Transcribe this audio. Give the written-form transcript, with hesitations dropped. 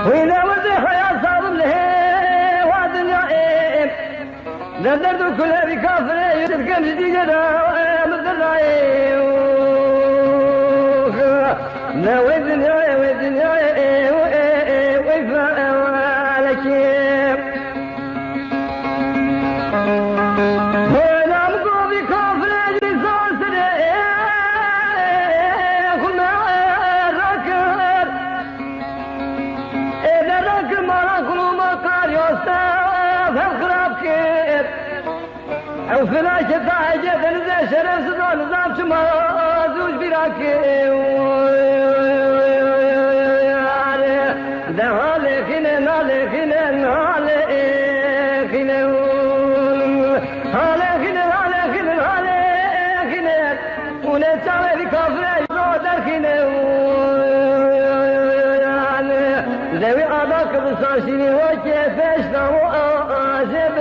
وإذا وزح يا صار له ودنيا دردر كل هذه كافرة يتركم جديدة مثل لا ودنيا ويفعلك ونام قوضي كافرة جسال سنة كل ما ركب إذا ركب ما ركب ما قال يوسف الخراب كيف أو فلاش تعجب نزا شرف صدى نظام شما زوج براكب ذوي أباك بصاشني وكيف اشتروا أجب